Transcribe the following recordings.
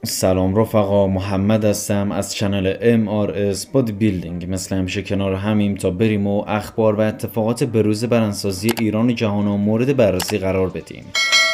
سلام رفقا، محمد هستم از چنل MRS بادی بیلدینگ. مثل همیشه کنار همیم تا بریم و اخبار و اتفاقات بروز برندسازی ایران و جهان رو مورد بررسی قرار بدیم.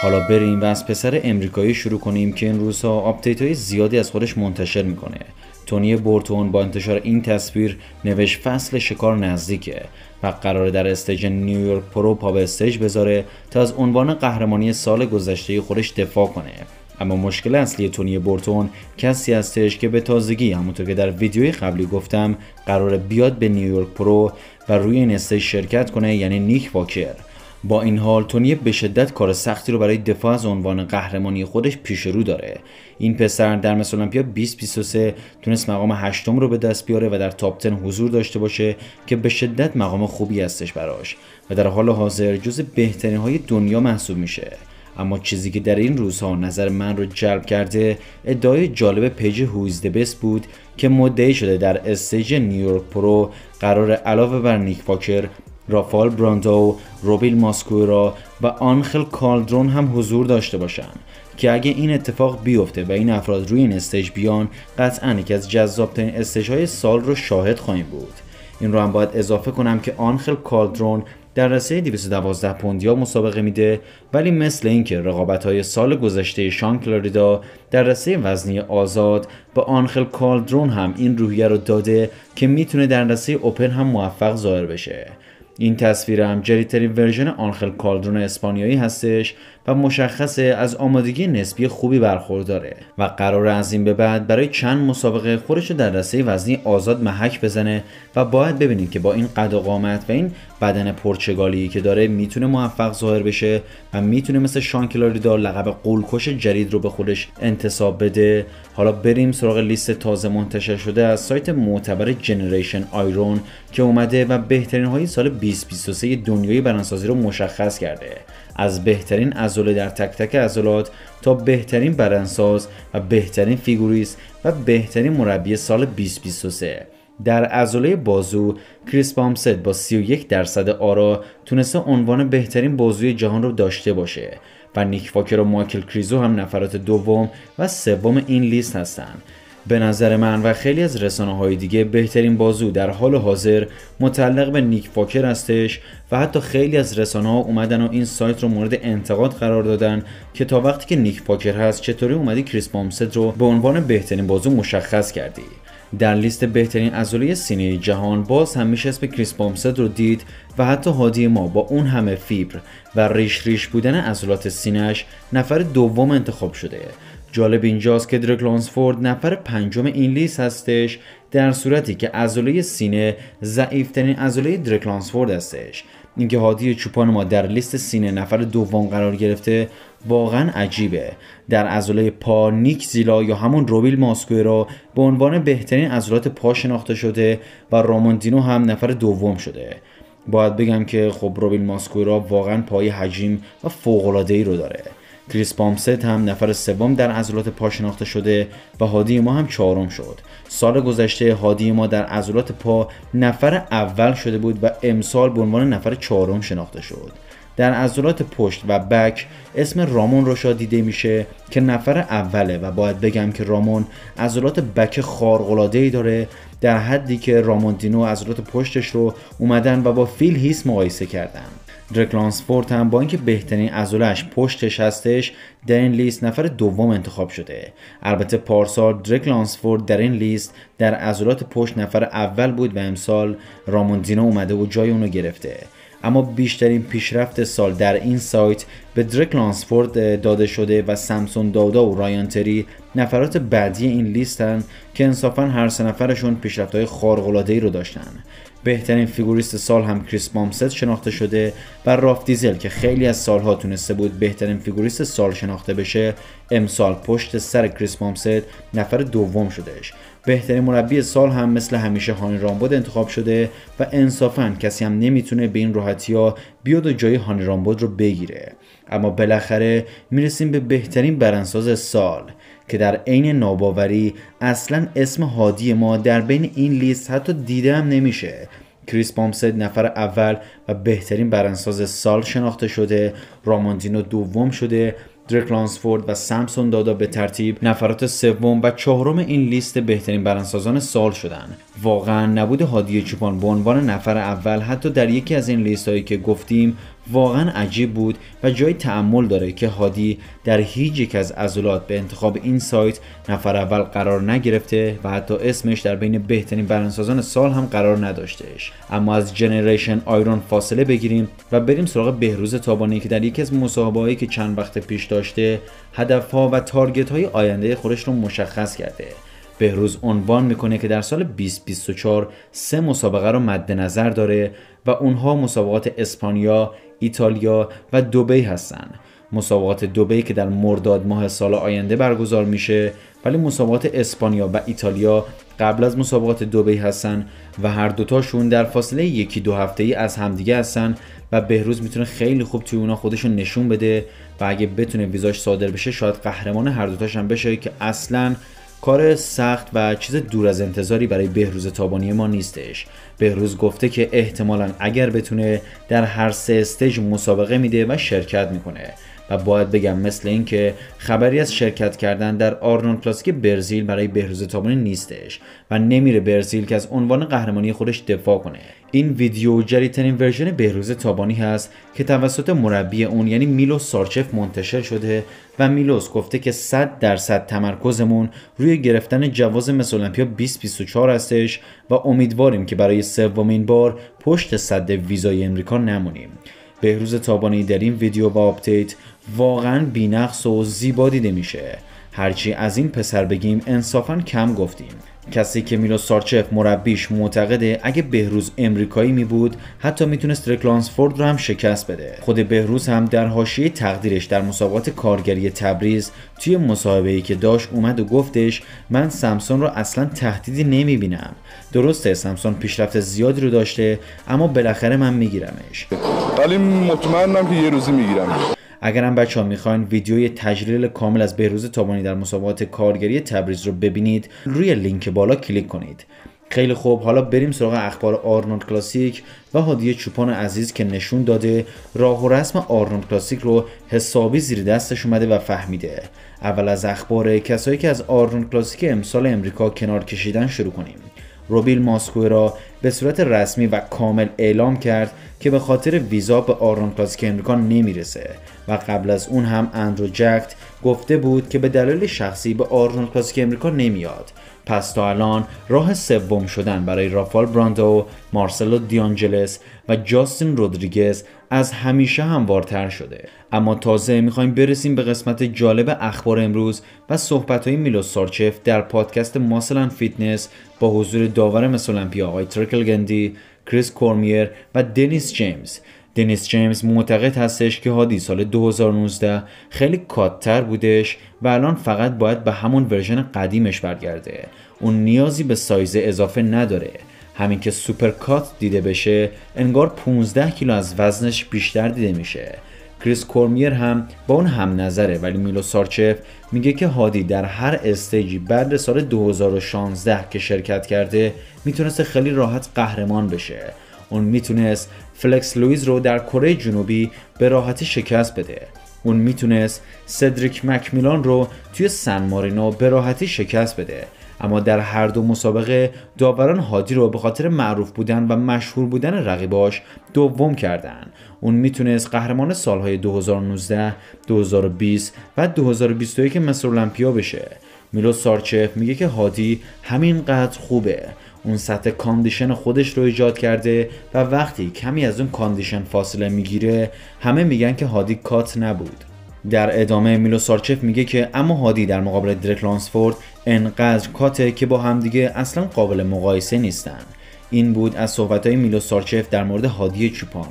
حالا بریم و از پسر امریکایی شروع کنیم که این روزها آپدیت های زیادی از خودش منتشر میکنه. تونی بورتون با انتشار این تصویر نوشت فصل شکار نزدیکه و قراره در استیج نیویورک پرو پا به استیج بذاره تا از عنوان قهرمانی سال گذشته خودش دفاع کنه. اما مشکل اصلی تونی بورتون کسی هستش که به تازگی، همونطور که در ویدیوی قبلی گفتم، قراره بیاد به نیویورک پرو و روی این استیج شرکت کنه، یعنی نیک واکر. با این حال تونی به شدت کار سختی رو برای دفاع از عنوان قهرمانی خودش پیش رو داره. این پسر در مس المپیا 2023 تونست مقام 8 رو به دست بیاره و در تاپ 10 حضور داشته باشه که به شدت مقام خوبی هستش براش و در حال حاضر جز بهترین های دنیا محسوب میشه. اما چیزی که در این روزها نظر من رو جلب کرده ادعای جالب پیج هویز د بست بود که مدعی شده در استیج نیویورک پرو قرار علاوه بر نیک واکر، رافائل براندو، روبیل ماسکوئرا و آنخل کالدرون هم حضور داشته باشن که اگه این اتفاق بیفته و این افراد روی این استیج بیان، قطعاً یکی از جذاب‌ترین استیج‌های سال رو شاهد خواهیم بود. این رو هم باید اضافه کنم که آنخل کالدرون در رسه 212 پوندیا مسابقه میده، ولی مثل اینکه رقابت‌های سال گذشته شان کلاریدا در رسه وزنی آزاد با آنخل کالدرون هم این روحیه رو داده که میتونه در رسه اوپن هم موفق ظاهر بشه. این تصویر هم جدیدترین ورژن آنخل کالدرون اسپانیایی هستش و مشخصه از آمادگی نسبی خوبی برخورداره و قراره از این به بعد برای چند مسابقه خودش رو در رسه وزنی آزاد محک بزنه و باید ببینید که با این قد و قامت و این بدن پرتغالی که داره میتونه موفق ظاهر بشه و میتونه مثل شان کلاریدا لقب غول‌کش جدید رو به خودش انتساب بده. حالا بریم سراغ لیست تازه منتشر شده از سایت معتبر جنریشن آیرون که اومده و بهترین های سال 2023 دنیای بدنسازی رو مشخص کرده، از بهترین عضله در تک تک عضلات تا بهترین بدنساز و بهترین فیگوریست و بهترین مربی سال 2023. در عضله بازو کریس بامست با 31% آرا تونسته عنوان بهترین بازوی جهان رو داشته باشه و نیک واکر و مایکل کریزو هم نفرات دوم و سوم این لیست هستن. به نظر من و خیلی از رسانه‌های دیگه بهترین بازو در حال حاضر متعلق به نیک واکر هستش و حتی خیلی از رسانه‌ها اومدن و این سایت رو مورد انتقاد قرار دادن که تا وقتی که نیک واکر هست چطوری اومدی کریس بامست رو به عنوان بهترین بازو مشخص کردی. در لیست بهترین عضله سینه جهان باز هم میشه اسم کریس بامست رو دید و حتی هادی ما با اون همه فیبر و ریش بودن عضلات سینه‌اش نفر دوم انتخاب شده. جالب اینجاست که درک لانسفورد نفر پنجم این لیست هستش، در صورتی که عضله سینه ضعیف‌ترین عضله درک لانسفورد هستش. اینکه هادی چوپان ما در لیست سینه نفر دوم قرار گرفته واقعا عجیبه. در عضله پا نیک زیلا یا همون روبیل ماسکوئرا به عنوان بهترین عضلات پا شناخته شده و راموندینو هم نفر دوم شده. باید بگم که خب روبیل ماسکوئرا واقعا پای حجیم و فوق‌العاده‌ای رو داره. کریس بامست هم نفر سوم در عضلات پا شناخته شده و هادی ما هم چهارم شد. سال گذشته هادی ما در عضلات پا نفر اول شده بود و امسال به عنوان نفر چهارم شناخته شد. در عضلات پشت و بک اسم رامون روشا دیده میشه که نفر اوله و باید بگم که رامون عضلات بک خارق‌العاده‌ای داره، در حدی که راموندینو عضلات پشتش رو اومدن و با فیل هیس مقایسه کردن. درک لانسفورد هم با اینکه بهترین عضله‌اش پشتش هستش در این لیست نفر دوم انتخاب شده. البته پارسال درک لانسفورد در این لیست در عضلات پشت نفر اول بود و امسال راموندینو اومده و جای اونو گرفته. اما بیشترین پیشرفت سال در این سایت به درک لانسفورد داده شده و سامسون دادا و رایان تری نفرات بعدی این لیستن که انصافا هر سه نفرشون پیشرفت‌های خارق‌العاده‌ای رو داشتن. بهترین فیگوریست سال هم کریس بامست شناخته شده و راف دیزل که خیلی از سالها تونسته بود بهترین فیگوریست سال شناخته بشه، امسال پشت سر کریس بامست نفر دوم شدهش. بهترین مربی سال هم مثل همیشه هانی رامبود انتخاب شده و انصافاً کسی هم نمیتونه به این راحتی‌ها بیاد و جای هانی رامبود رو بگیره. اما بالاخره میرسیم به بهترین بدنساز سال که در عین ناباوری اصلا اسم هادی ما در بین این لیست حتی دیده هم نمیشه کریس بامست نفر اول و بهترین برندساز سال شناخته شده، راماندینو دوم شده، دریک لانسفورد و سامسون دادا به ترتیب نفرات سوم و چهارم این لیست بهترین برندسازان سال شدند. واقعا نبود هادی چوپان به عنوان نفر اول حتی در یکی از این لیست هایی که گفتیم واقعا عجیب بود و جای تأمل داره که هادی در هیچ یک از عضلات به انتخاب این سایت نفر اول قرار نگرفته و حتی اسمش در بین بهترین برندسازان سال هم قرار نداشتهش. اما از جنریشن آیرون فاصله بگیریم و بریم سراغ بهروز تابانی که در یکی از مصاحبه‌هایی که چند وقت پیش داشته هدف‌ها و تارگت‌های آینده خودش رو مشخص کرده. بهروز عنوان میکنه که در سال 2024 3 مسابقه رو مد نظر داره و اونها مسابقات اسپانیا، ایتالیا و دبی هستن. مسابقات دبی که در مرداد ماه سال آینده برگزار میشه، ولی مسابقات اسپانیا و ایتالیا قبل از مسابقات دبی هستن و هر دوتاشون در فاصله 1-2 هفته‌ای از همدیگه هستن و بهروز میتونه خیلی خوب توی اونا خودشو نشون بده و اگه بتونه ویزاش صادر بشه شاید قهرمان هر دوتاش هم بشه که اصلاً کار سخت و چیز دور از انتظاری برای بهروز تابانی ما نیستش. بهروز گفته که احتمالاً اگر بتونه در هر 3 استیج مسابقه میده و شرکت میکنه و باید بگم مثل این که خبری از شرکت کردن در آرنولد کلاسیک برزیل برای بهروز تابانی نیستش و نمیره برزیل که از عنوان قهرمانی خودش دفاع کنه. این ویدیو جدیدترین ورژن بهروز تابانی هست که توسط مربی اون یعنی میلوس سارچف منتشر شده و میلوس گفته که 100% تمرکزمون روی گرفتن جواز مس المپیا 2024 هستش و امیدواریم که برای سومین بار پشت سد ویزای امریکا نمونیم. بهروز تابانی در این ویدیو و آپدیت واقعا بی‌نقص و زیبا دیده میشه. هرچی از این پسر بگیم انصافا کم گفتیم. کسی که میلوس سارچف مربیش معتقده اگه بهروز امریکایی می بود حتی میتونست دریک لانسفورد رو هم شکست بده. خود بهروز هم در حاشیه تقدیرش در مسابقات کارگری تبریز توی مصاحبه‌ای که داشت اومد و گفتش من سامسون رو اصلا تهدیدی نمیبینم. درسته سامسون پیشرفت زیادی رو داشته اما بالاخره من میگیرمش. ولی مطمئنم که یه روزی میگیرم. اگرم بچه‌ها میخواین ویدیوی تجلیل کامل از بهروز تابانی در مسابقات کارگری تبریز رو ببینید روی لینک بالا کلیک کنید. خیلی خوب، حالا بریم سراغ اخبار آرنولد کلاسیک و هادی چوپان عزیز که نشون داده راه و رسم آرنولد کلاسیک رو حسابی زیر دستش اومده و فهمیده. اول از اخبار کسایی که از آرنولد کلاسیک امسال امریکا کنار کشیدن شروع کنیم. روبیل ماسکوئرا به صورت رسمی و کامل اعلام کرد که به خاطر ویزا به آرنولد کلاسیک امریکا نمیرسه و قبل از اون هم اندرو جکت گفته بود که به دلیل شخصی به آرنولد کلاسیک امریکا نمیاد. پس تا الان راه سوم شدن برای رافائل براندو، مارسلو دیانجلس و جاستین رودریگز از همیشه هموارتر شده. اما تازه میخوایم برسیم به قسمت جالب اخبار امروز و صحبت‌های میلوس سارچف در پادکست ماسل اند فیتنس با حضور داور مس المپیا آقای ترکل گندی، کریس کورمیر و دنیس جیمز. دنیس جیمز معتقد هستش که هادی سال 2019 خیلی کات‌تر بودش و الان فقط باید به همون ورژن قدیمش برگرده. اون نیازی به سایز اضافه نداره. همین که سوپر کات دیده بشه انگار 15 کیلو از وزنش بیشتر دیده میشه. کریس کورمیر هم با اون هم نظره، ولی میلوس سارچف میگه که هادی در هر استیجی بعد سال 2016 که شرکت کرده میتونست خیلی راحت قهرمان بشه. اون میتونست فلکس لوئیز رو در کره جنوبی به راحتی شکست بده. اون میتونست سدریک مکمیلان رو توی سن مارینو به راحتی شکست بده. اما در هر دو مسابقه داوران هادی رو به خاطر معروف بودن و مشهور بودن رقیباش دوم کردن. اون میتونست قهرمان سالهای 2019، 2020 و 2021 مس المپیا بشه. میلوس سارچف میگه که هادی همینقدر خوبه. اون سطح کاندیشن خودش رو ایجاد کرده و وقتی کمی از اون کاندیشن فاصله میگیره همه میگن که هادی کات نبود. در ادامه میلوس سارچف میگه که اما هادی در مقابل دریک لانسفورد انقدر کاته که با همدیگه اصلا قابل مقایسه نیستن. این بود از صحبتهای میلوس سارچف در مورد هادی چوپان.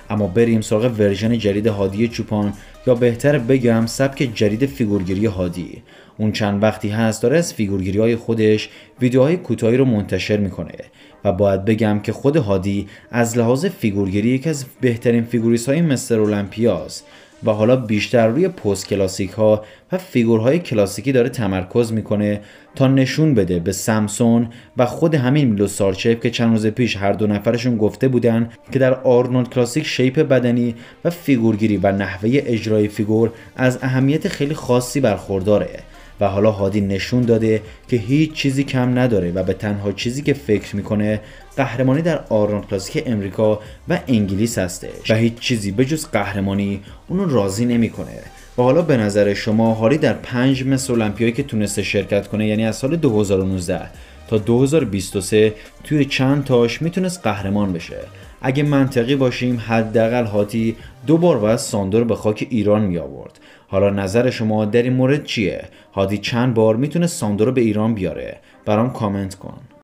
اما بریم سراغ ورژن جدید هادی چوپان، یا بهتر بگم سبک جدید فیگورگیری هادی. اون چند وقتی هست داره از فیگورگیری‌های خودش ویدیوهای کوتاهی رو منتشر میکنه و باید بگم که خود هادی از لحاظ فیگورگیری یکی از بهترین فیگوریست‌های مستر المپیاست و حالا بیشتر روی پست کلاسیک ها و فیگورهای کلاسیکی داره تمرکز میکنه تا نشون بده به سامسون و خود همین میلوس سارچف که چند روز پیش هر دو نفرشون گفته بودن که در آرنولد کلاسیک شیپ بدنی و فیگورگیری و نحوه اجرای فیگور از اهمیت خیلی خاصی برخورداره و حالا هادی نشون داده که هیچ چیزی کم نداره و به تنها چیزی که فکر میکنه قهرمانی در آرنولد کلاسیک امریکا و انگلیس هستش و هیچ چیزی به جز قهرمانی اونو راضی نمیکنه. و حالا به نظر شما هادی در 5 مس المپیایی که تونسته شرکت کنه، یعنی از سال 2019 تا 2023 توی چند تاش میتونست قهرمان بشه؟ اگه منطقی باشیم حداقل هادی 2 بار باید ساندو به خاک ایران می آورد. حالا نظر شما در این مورد چیه؟ هادی چند بار میتونه ساندو رو به ایران بیاره؟ برام کامنت کن.